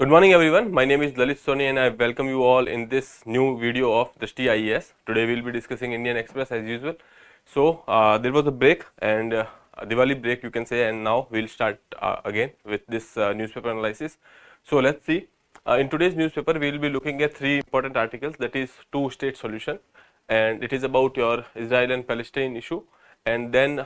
Good morning everyone, my name is Lalit Soni and I welcome you all in this new video of Drishti IAS. Today we will be discussing Indian Express as usual. So there was a break and a Diwali break you can say, and now we will start again with this newspaper analysis. So let's see, in today's newspaper we will be looking at three important articles, that is two-state solution, and it is about your Israel and Palestine issue, and then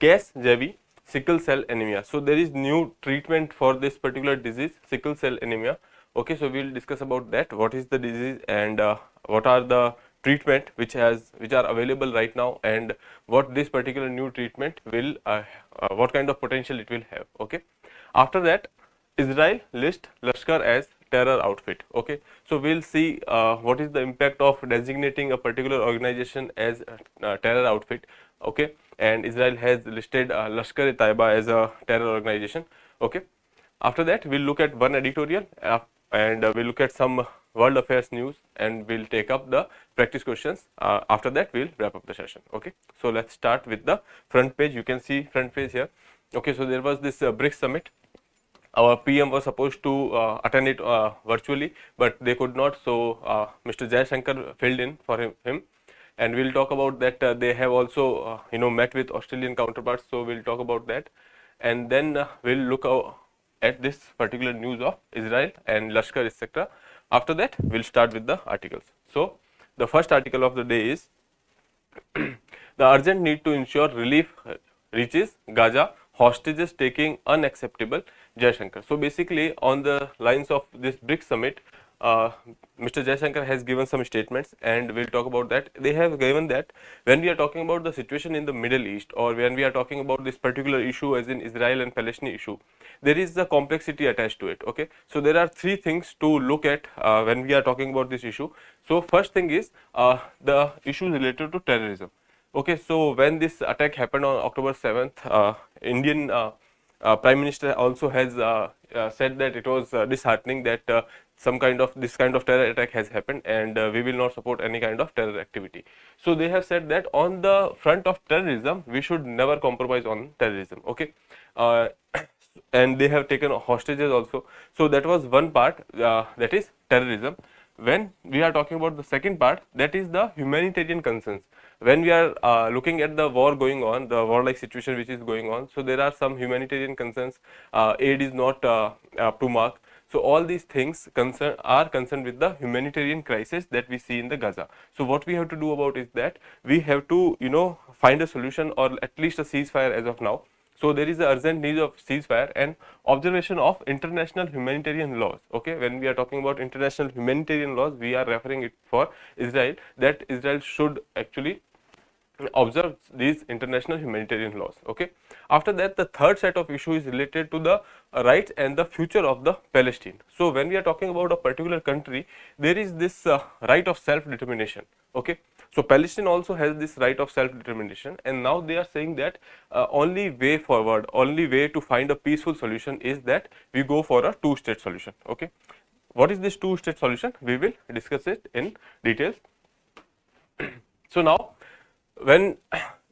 case JV sickle cell anemia. So there is new treatment for this particular disease, sickle cell anemia. Okay, so we will discuss about that, what is the disease and what are the treatment which are available right now, and what this particular new treatment will what kind of potential it will have. Okay, after that Israel list Lashkar as terror outfit. Okay, so we'll see what is the impact of designating a particular organization as a terror outfit. Okay, and Israel has listed Lashkar-e-Taiba as a terror organization. Okay, after that we'll look at one editorial and we'll look at some world affairs news, and we'll take up the practice questions. After that we'll wrap up the session. Okay, so let's start with the front page. You can see front page here. Okay, so there was this BRICS summit. Our PM was supposed to attend it virtually, but they could not. So Mr. Jaishankar filled in for him, and we'll talk about that. They have also met with Australian counterparts, so we'll talk about that, and then we'll look at this particular news of Israel and Lashkar, etc. After that we'll start with the articles. So the first article of the day is the urgent need to ensure relief reaches Gaza, hostages taking unacceptable, Jaishankar. So basically on the lines of this BRICS summit, Mr. Jaishankar has given some statements, and we'll talk about that. They have given that when we are talking about the situation in the Middle East, or when we are talking about this particular issue as in Israel and Palestine issue, there is the complexity attached to it. Okay, so there are three things to look at when we are talking about this issue. So first thing is the issue related to terrorism. Okay, so when this attack happened on October 7th, Indian Prime Minister also has said that it was disheartening that this kind of terror attack has happened, and we will not support any kind of terror activity. So they have said that on the front of terrorism, we should never compromise on terrorism. Okay, and they have taken hostages also. So that was one part, that is terrorism. When we are talking about the second part, that is the humanitarian concerns. When we are looking at the war going on, the war-like situation which is going on, so there are some humanitarian concerns. Aid is not up to mark. So all these things are concerned with the humanitarian crisis that we see in the Gaza. So what we have to do about is that we have to find a solution, or at least a ceasefire as of now. So there is the urgent need of ceasefire and observation of international humanitarian laws. Okay, when we are talking about international humanitarian laws, we are referring it for Israel, that Israel should actually observe these international humanitarian laws. Okay, after that the third set of issue is related to the rights and the future of the Palestine. So when we are talking about a particular country, there is this right of self-determination. Okay, so Palestine also has this right of self-determination, and now they are saying that only way forward, only way to find a peaceful solution is that we go for a two-state solution. Okay, what is this two-state solution? We will discuss it in details. So now when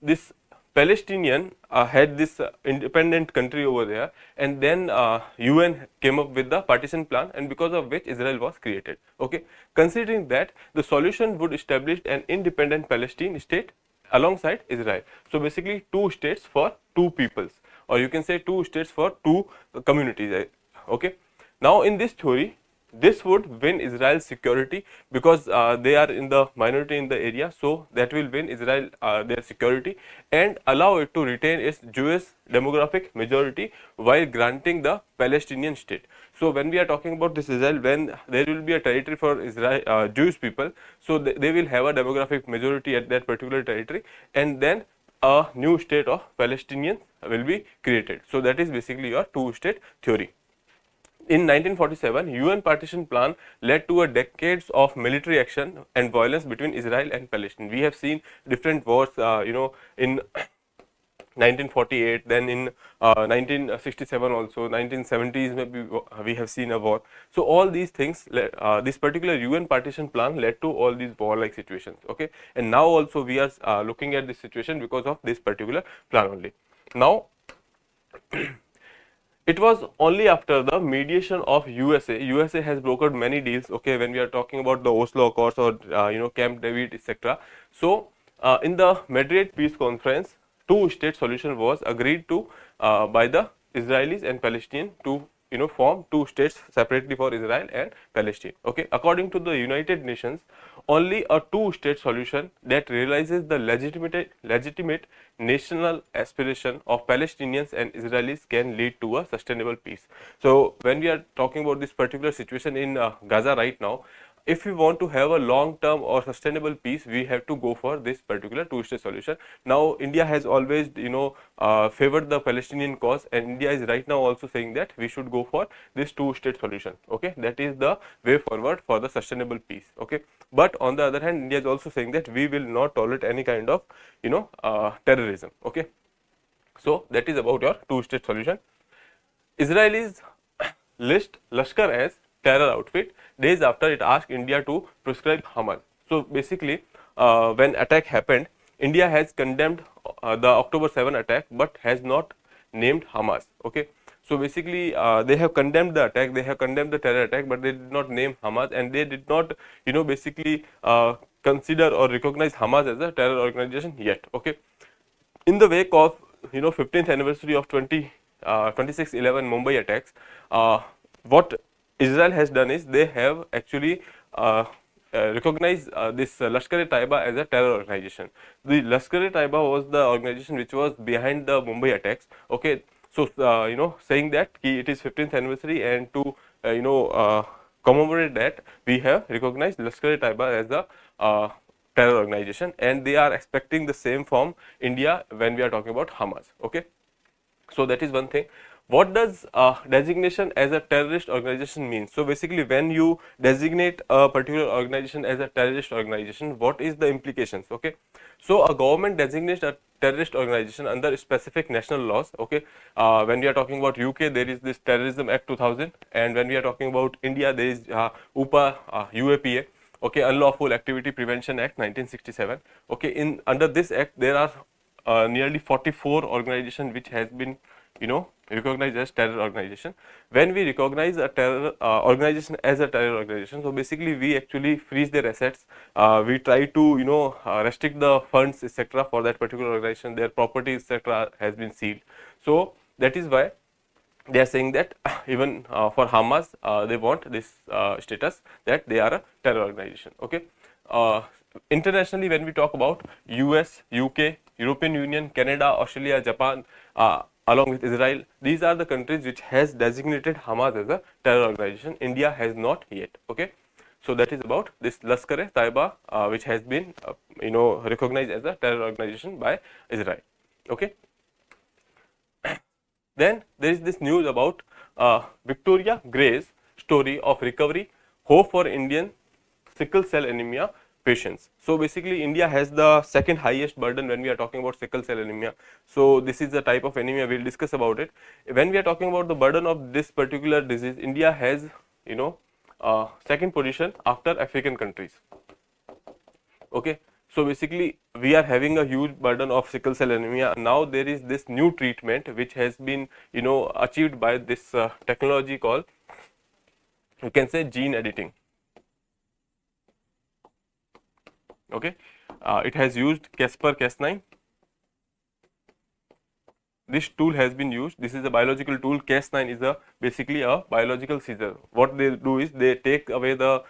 this Palestinian had this independent country over there, and then UN came up with the partition plan, and because of which Israel was created. Okay, considering that the solution would establish an independent Palestine state alongside Israel. So basically two states for two peoples, or you can say two states for two communities. Okay, now in this theory, this would win Israel's security, because they are in the minority in the area, so that will win Israel their security and allow it to retain its Jewish demographic majority while granting the Palestinian state. So when we are talking about this Israel, when there will be a territory for Israel Jewish people, so they will have a demographic majority at that particular territory, and then a new state of Palestinians will be created. So that is basically your two-state theory. In 1947, UN partition plan led to a decades of military action and violence between Israel and Palestine. We have seen different wars, in 1948, then in 1967 also, 1970s maybe we have seen a war. So all these things, this particular UN partition plan led to all these war-like situations. Okay, and now also we are looking at this situation because of this particular plan only. Now It was only after the mediation of USA. USA has brokered many deals. Okay, when we are talking about the Oslo Accords or Camp David, etc. So in the Madrid Peace Conference, two-state solution was agreed to by the Israelis and Palestinians to form two states separately for Israel and Palestine. Okay, according to the United Nations, only a two-state solution that realizes the legitimate national aspiration of Palestinians and Israelis can lead to a sustainable peace. So when we are talking about this particular situation in Gaza right now, if we want to have a long term or sustainable peace, we have to go for this particular two-state solution. Now India has always favored the Palestinian cause, and India is right now also saying that we should go for this two-state solution. Okay, that is the way forward for the sustainable peace. Okay, but on the other hand, India is also saying that we will not tolerate any kind of terrorism. Okay, so that is about your two-state solution. Israelis list Lashkar as terror outfit days after it asked India to prescribe Hamas. So basically, when attack happened, India has condemned the October 7 attack, but has not named Hamas. Okay, so basically, they have condemned the attack, they have condemned the terror attack, but they did not name Hamas, and they did not, basically consider or recognize Hamas as a terror organization yet. Okay, in the wake of 15th anniversary of 26/11 Mumbai attacks, what Israel has done is they have actually recognized this Lashkar-e-Taiba as a terror organization. The Lashkar-e-Taiba was the organization which was behind the Mumbai attacks. Okay, so saying that it is 15th anniversary, and to commemorate that, we have recognized Lashkar-e-Taiba as a terror organization, and they are expecting the same from India when we are talking about Hamas. Okay, so that is one thing. What does designation as a terrorist organization mean? So basically, when you designate a particular organization as a terrorist organization, what is the implications? Okay, so a government designates a terrorist organization under specific national laws. Okay, when we are talking about UK, there is this Terrorism Act 2000, and when we are talking about India, there is UPA, UAPA. Okay, Unlawful Activity Prevention Act 1967. Okay, in under this act, there are nearly 44 organizations which has been recognized as terror organization. When we recognize a terror organization as a terror organization, so basically we actually freeze their assets, we try to restrict the funds etc. for that particular organization, their property etc. has been sealed. So that is why they are saying that even for Hamas, they want this status that they are a terror organization. Okay, internationally, when we talk about US, UK, European Union, Canada, Australia, Japan, along with Israel, these are the countries which has designated Hamas as a terror organization. India has not yet. Okay, so that is about this Lashkar-e-Taiba, which has been recognized as a terror organization by Israel. Okay. Then there is this news about Victoria Gray's story of recovery, hope for Indian sickle cell anemia patients. So basically, India has the second highest burden when we are talking about sickle cell anemia. So this is the type of anemia, we will discuss about it. When we are talking about the burden of this particular disease, India has second position after African countries. Okay, so basically we are having a huge burden of sickle cell anemia. Now there is this new treatment which has been achieved by this technology called, you can say, gene editing. Okay, it has used CRISPR-Cas9. This tool has been used. This is a biological tool. Cas9 is basically a biological scissor. What they do is they take away the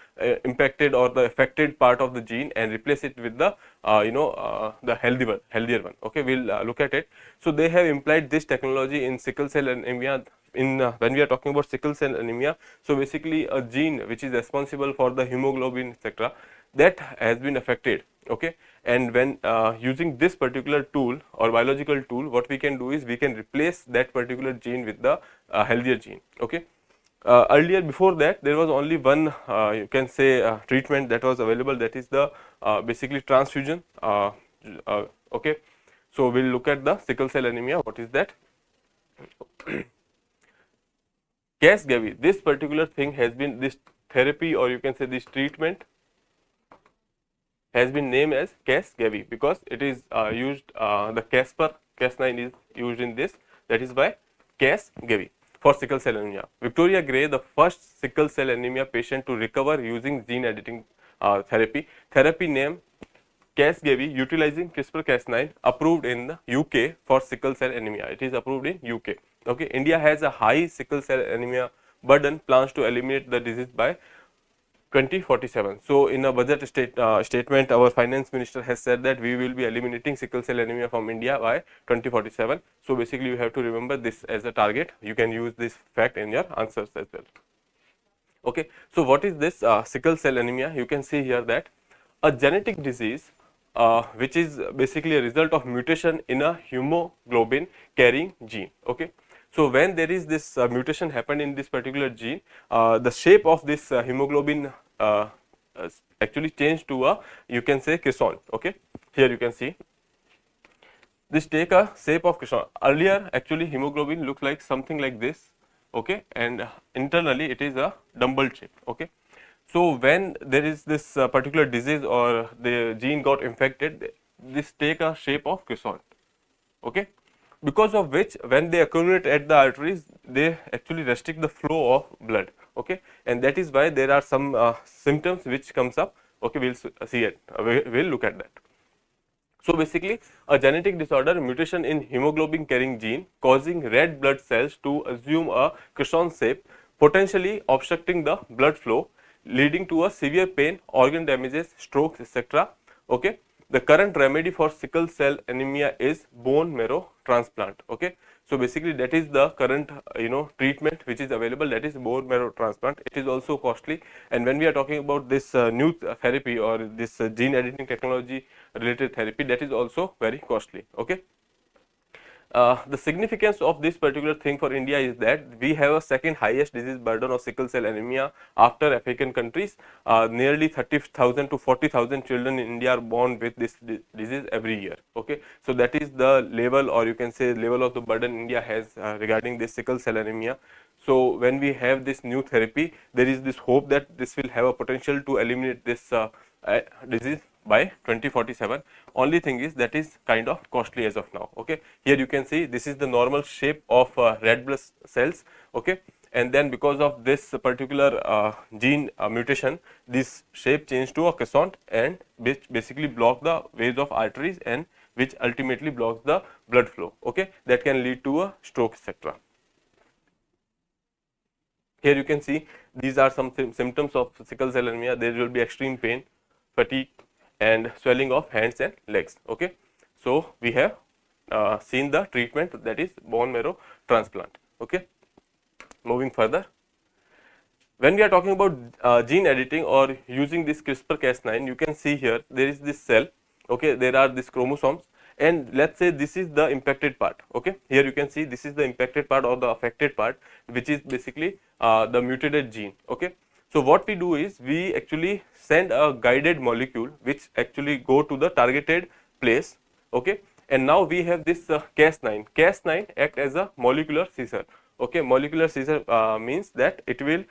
impacted or the affected part of the gene and replace it with the the healthier one. Okay, we'll look at it. So they have employed this technology in sickle cell anemia. When we are talking about sickle cell anemia, so basically a gene which is responsible for the hemoglobin etc. that has been affected. Okay, and when using this particular tool or biological tool, what we can do is we can replace that particular gene with the healthier gene. Okay, earlier, before that, there was only one you can say treatment that was available, that is the basically transfusion. Okay, so we'll look at the sickle cell anemia. What is that? Cas-Gavi, this particular thing has been, this therapy or you can say this treatment has been named as Cas-Gavi because it is used, the CRISPR-Cas9 is used in this, that is why Cas-Gavi. for sickle cell anemia. Victoria Gray, the first sickle cell anemia patient to recover using gene editing therapy. Therapy name Casgevy, utilizing CRISPR-Cas9, approved in the UK for sickle cell anemia. It is approved in UK. Okay, India has a high sickle cell anemia burden, plans to eliminate the disease by 2047. So, in a budget statement, our finance minister has said that we will be eliminating sickle cell anemia from India by 2047. So, basically you have to remember this as a target. You can use this fact in your answers as well. Okay. So, what is this sickle cell anemia? You can see here that a genetic disease which is basically a result of mutation in a hemoglobin carrying gene. Okay. So, when there is this mutation happened in this particular gene, the shape of this hemoglobin actually changed to a, you can say, croissant. Okay. Here you can see this take a shape of croissant. Earlier actually hemoglobin looked like something like this. Okay, and internally it is a dumbbell shape. Okay. So, when there is this particular disease or the gene got infected, this take a shape of croissant. Okay. Because of which when they accumulate at the arteries, they actually restrict the flow of blood. Okay. And that is why there are some symptoms which comes up. Okay, we will see it, we will look at that. So, basically a genetic disorder, mutation in hemoglobin carrying gene causing red blood cells to assume a croissant shape, potentially obstructing the blood flow, leading to a severe pain, organ damages, strokes, etc. Okay. The current remedy for sickle cell anemia is bone marrow transplant. Okay. So, basically that is the current treatment which is available, that is bone marrow transplant. It is also costly, and when we are talking about this new therapy or this gene editing technology related therapy, that is also very costly. Okay. The significance of this particular thing for India is that we have a second highest disease burden of sickle cell anemia after African countries. Nearly 30,000 to 40,000 children in India are born with this disease every year. Okay. So, that is the level, or you can say level of the burden India has regarding this sickle cell anemia. So, when we have this new therapy, there is this hope that this will have a potential to eliminate this disease by 2047. Only thing is that is kind of costly as of now. Okay. Here you can see this is the normal shape of red blood cells. Okay. And then because of this particular gene mutation, this shape changed to a croissant, and which basically block the ways of arteries and which ultimately blocks the blood flow. Okay. That can lead to a stroke, etc. Here you can see these are some symptoms of sickle cell anemia. There will be extreme pain, fatigue, and swelling of hands and legs. Okay. So, we have seen the treatment, that is bone marrow transplant. Okay. Moving further, when we are talking about gene editing or using this CRISPR-Cas9, you can see here there is this cell. Okay. There are these chromosomes, and let us say this is the impacted part. Okay. Here you can see this is the impacted part or the affected part, which is basically the mutated gene. Okay. So, what we do is we actually send a guided molecule which actually go to the targeted place. Okay. And now we have this Cas9. Cas9 act as a molecular scissor. Okay. Molecular scissor means that it will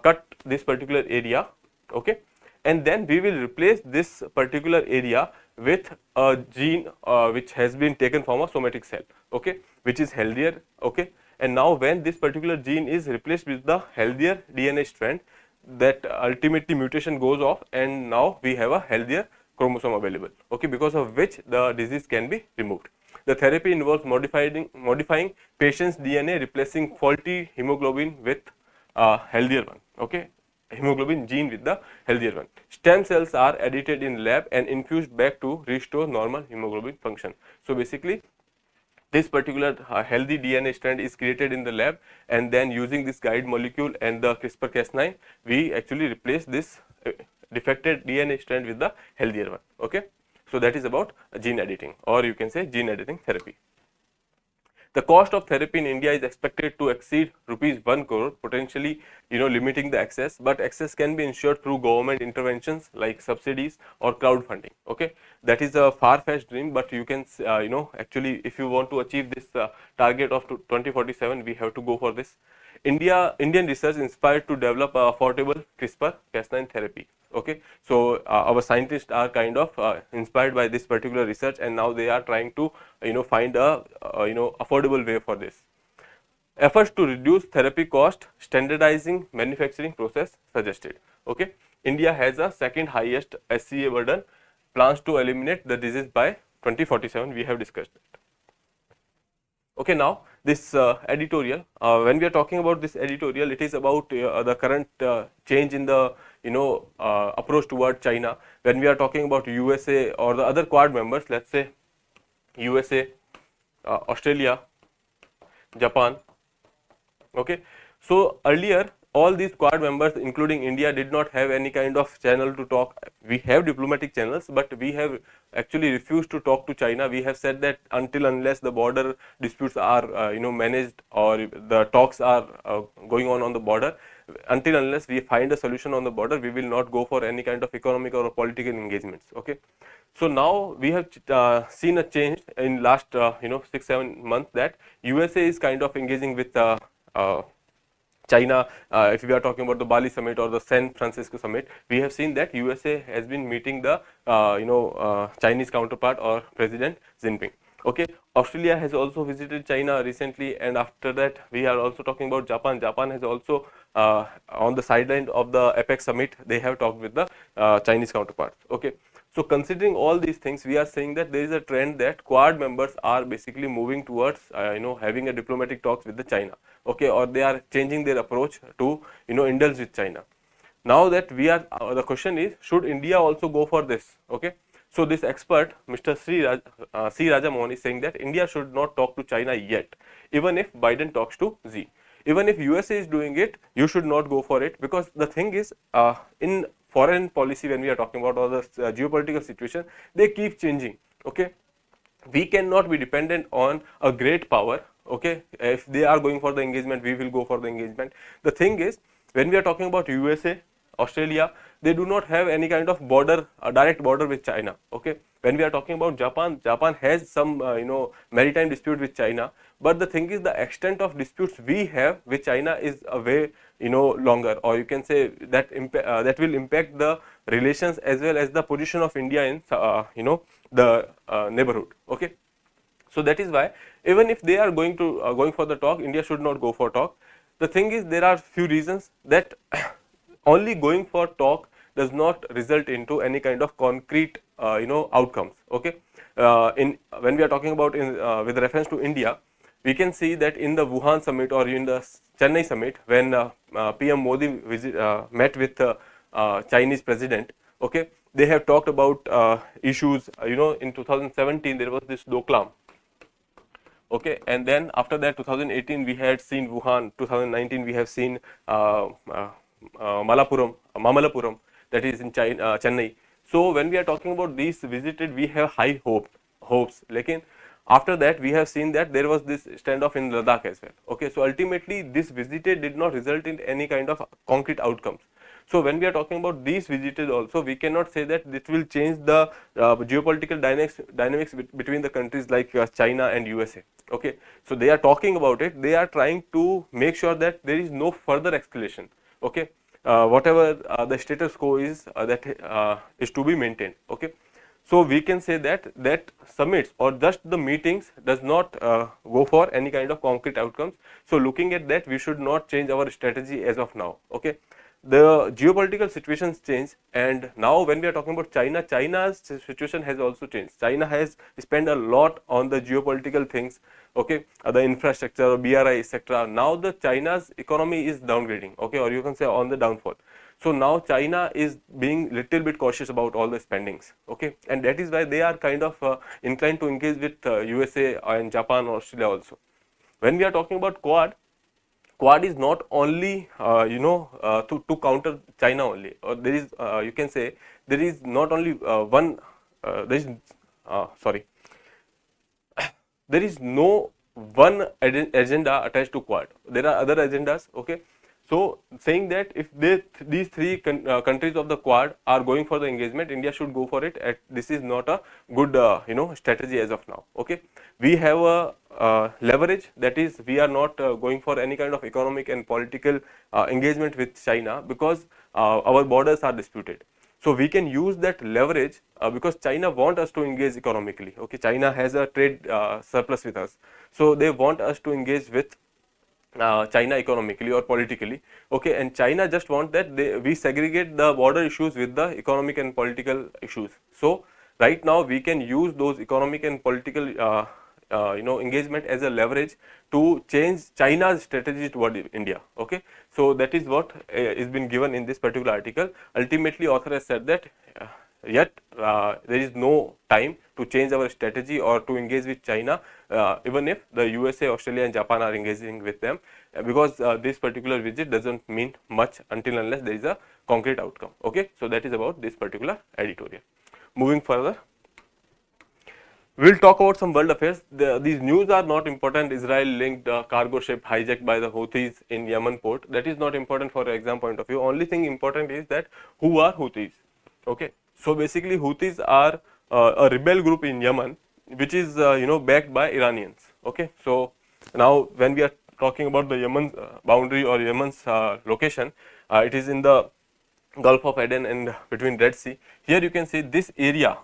cut this particular area. Okay. And then we will replace this particular area with a gene which has been taken from a somatic cell. Okay. Which is healthier. Okay. And now when this particular gene is replaced with the healthier DNA strand, that ultimately mutation goes off, and now we have a healthier chromosome available. Okay. Because of which the disease can be removed. The therapy involves modifying patient's DNA, replacing faulty hemoglobin with a healthier one. Okay. Hemoglobin gene with the healthier one. Stem cells are edited in lab and infused back to restore normal hemoglobin function. So, basically this particular healthy DNA strand is created in the lab, and then using this guide molecule and the CRISPR-Cas9, we actually replace this defected DNA strand with the healthier one. Okay. So, that is about gene editing, or you can say gene editing therapy. The cost of therapy in India is expected to exceed rupees 1 crore, potentially limiting the access, but access can be ensured through government interventions like subsidies or crowdfunding. Okay. That is a far-fetched dream, but you can actually, if you want to achieve this target of 2047, we have to go for this. Indian research inspired to develop a affordable CRISPR-Cas9 therapy. Okay. So, our scientists are kind of inspired by this particular research, and now they are trying to find a affordable way for this. efforts to reduce therapy cost, standardizing manufacturing process suggested. Okay, India has a second highest SCA burden, plans to eliminate the disease by 2047. We have discussed it. Okay, now this editorial, when we are talking about this editorial, it is about the current change in the approach toward China. When we are talking about USA or the other Quad members, let's say USA, Australia, Japan. Okay, so earlier all these Quad members, including India, did not have any kind of channel to talk. We have diplomatic channels, but we have actually refused to talk to China. We have said that until unless the border disputes are managed, or the talks are going on the border, until unless we find a solution on the border, we will not go for any kind of economic or political engagements. Okay, so now we have seen a change in last 6-7 months, that USA is kind of engaging with China. If we are talking about the Bali summit or the San Francisco summit, we have seen that USA has been meeting the Chinese counterpart or President Xi Jinping. Okay, Australia has also visited China recently, and after that we are also talking about Japan. Japan has also on the sideline of the APEC summit, they have talked with the Chinese counterparts. Okay, so considering all these things, we are saying that there is a trend that Quad members are basically moving towards having a diplomatic talks with the China. Okay, or they are changing their approach to indulge with China. Now that we are, the question is, should India also go for this? Okay, so this expert, Mr. C. Rajamohan, is saying that India should not talk to China yet, even if Biden talks to Xi. Even if USA is doing it, you should not go for it, because the thing is, in foreign policy, when we are talking about all the geopolitical situation, they keep changing. Okay, we cannot be dependent on a great power. Okay, if they are going for the engagement, we will go for the engagement. The thing is, when we are talking about USA, Australia, they do not have any kind of border, direct border with China. Okay, when we are talking about Japan, Japan has some maritime dispute with China, but the thing is, the extent of disputes we have with China is a way longer, or you can say that that will impact the relations as well as the position of India in the neighborhood. Okay, so that is why even if they are going for the talk, India should not go for talk. The thing is, there are few reasons that only going for talk does not result into any kind of concrete outcomes. Okay, when we are talking about with reference to India, we can see that in the Wuhan summit or in the Chennai summit, when PM Modi met with Chinese president, okay, they have talked about issues. In 2017 there was this Doklam. Okay, and then after that 2018 we had seen Wuhan. 2019 we have seen Mamallapuram, that is in Chennai. So when we are talking about these visited, we have high hopes. Lekin after that we have seen that there was this standoff in Ladakh as well. Okay, so ultimately this visited did not result in any kind of concrete outcomes. So when we are talking about these visited also, we cannot say that it will change the geopolitical dynamics between the countries like China and USA. Okay, so they are talking about it. They are trying to make sure that there is no further escalation. Okay, whatever the status quo is, that is to be maintained. Okay, so we can say that summits or just the meetings does not go for any kind of concrete outcomes. So looking at that, we should not change our strategy as of now. Okay, the geopolitical situations change, and now when we are talking about China, China's situation has also changed. China has spent a lot on the geopolitical things. Okay, the infrastructure, BRI, etc. Now the China's economy is downgrading. Okay, or you can say on the downfall. So now China is being little bit cautious about all the spendings. Okay, and that is why they are kind of inclined to engage with USA and Japan or Australia also. When we are talking about Quad is not only to counter China only, or there is you can say there is not only one there is no one agenda attached to Quad. There are other agendas. Okay, so saying that if these three countries of the Quad are going for the engagement, India should go for it. This is not a good strategy as of now. Okay, we have a leverage, that is we are not going for any kind of economic and political engagement with China, because our borders are disputed. So we can use that leverage because China want us to engage economically. Okay, China has a trade surplus with us, so they want us to engage with China economically or politically, okay, and China just want that we segregate the border issues with the economic and political issues. So right now we can use those economic and political engagement as a leverage to change China's strategy toward India, okay. So that is what is been given in this particular article. Ultimately author has said that yet there is no time to change our strategy or to engage with China, even if the USA, Australia and Japan are engaging with them, because this particular visit does not mean much until unless there is a concrete outcome, okay. So that is about this particular editorial. Moving further, we will talk about some world affairs. These news are not important. Israel linked cargo ship hijacked by the Houthis in Yemen port. That is not important for exam point of view. Only thing important is that who are Houthis, okay. So basically Houthis are a rebel group in Yemen, which is backed by Iranians, okay. So now when we are talking about the Yemen boundary or Yemen's location, it is in the Gulf of Aden and between Red Sea. Here you can see this area,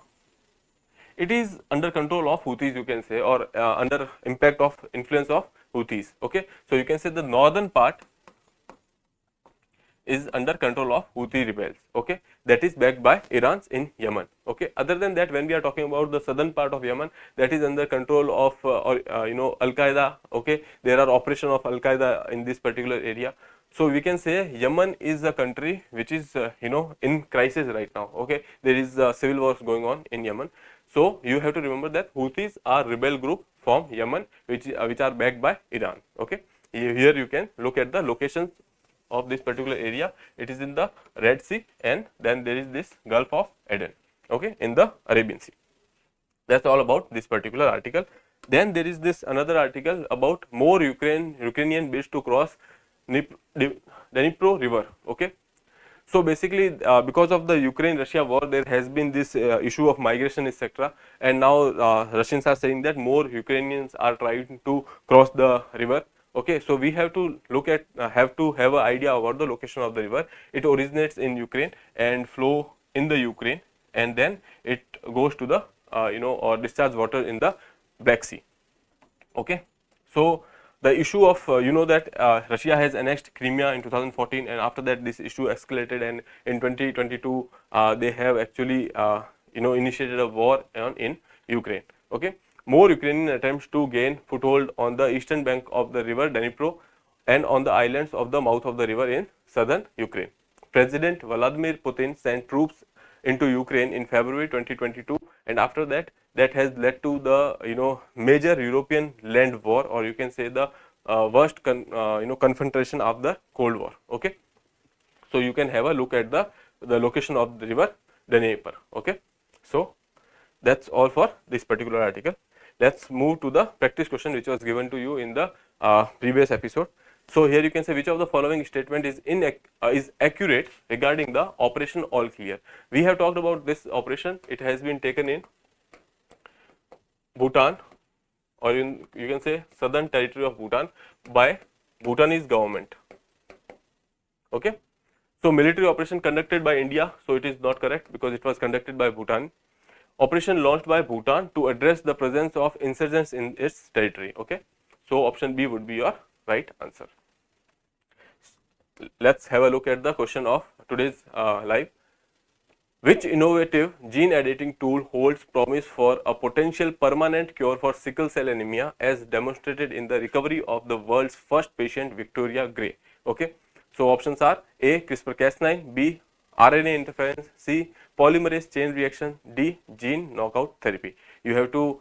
it is under control of Houthis, you can say, or under impact of influence of Houthis, okay. So you can say the northern part is under control of Houthi rebels, okay, that is backed by Iran's in Yemen, okay. Other than that, when we are talking about the southern part of Yemen, that is under control of Al Qaeda, okay. There are operation of Al Qaeda in this particular area. So we can say Yemen is a country which is in crisis right now, okay. There is civil wars going on in Yemen. So you have to remember that Houthis are rebel group from Yemen which are backed by Iran, okay. Here you can look at the locations of this particular area. It is in the Red Sea and then there is this Gulf of Aden, okay, in the Arabian Sea. That's all about this particular article. Then there is this another article about more Ukrainian bids to cross Dnipro river, okay. So basically because of the Ukraine-Russia war, there has been this issue of migration, etc. And now Russians are saying that more Ukrainians are trying to cross the river, okay. So we have to look at have an idea about the location of the river. It originates in Ukraine and flow in the Ukraine, and then it goes to the or discharge water in the Black Sea, okay. So the issue of that Russia has annexed Crimea in 2014, and after that this issue escalated, and in 2022 they have actually initiated a war in Ukraine, okay. More Ukrainian attempts to gain foothold on the eastern bank of the river Dnipro and on the islands of the mouth of the river in southern Ukraine. President Vladimir Putin sent troops into Ukraine in February 2022, and after that has led to the major European land war, or you can say the worst confrontation of the Cold War, okay. So you can have a look at the location of the river Dnieper, okay. So that's all for this particular article. Let's move to the practice question which was given to you in the previous episode. So here you can say which of the following statement is accurate regarding the operation All Clear. We have talked about this operation. It has been taken in Bhutan, or you can say southern territory of Bhutan, by Bhutanese government, okay. So military operation conducted by India, so it is not correct because it was conducted by Bhutan. Operation launched by Bhutan to address the presence of insurgents in its territory, okay. So option B would be your right answer. Let's have a look at the question of today's live. Which innovative gene editing tool holds promise for a potential permanent cure for sickle cell anemia, as demonstrated in the recovery of the world's first patient, Victoria Gray, okay. So options are A, CRISPR-Cas9, B, RNA interference, C, polymerase chain reaction, D, gene knockout therapy. You have to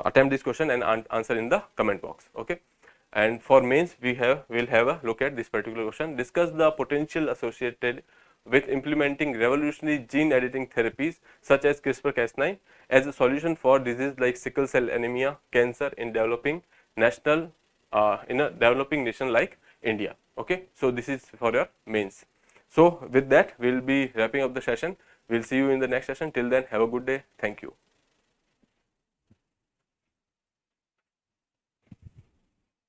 attempt this question and answer in the comment box, okay. And for mains will have a look at this particular question. Discuss the potential associated with implementing revolutionary gene editing therapies such as CRISPR-Cas9 as a solution for diseases like sickle cell anemia, cancer in developing nation like India, okay. So this is for your mains. So with that we will be wrapping up the session. We will see you in the next session. Till then, have a good day. Thank you.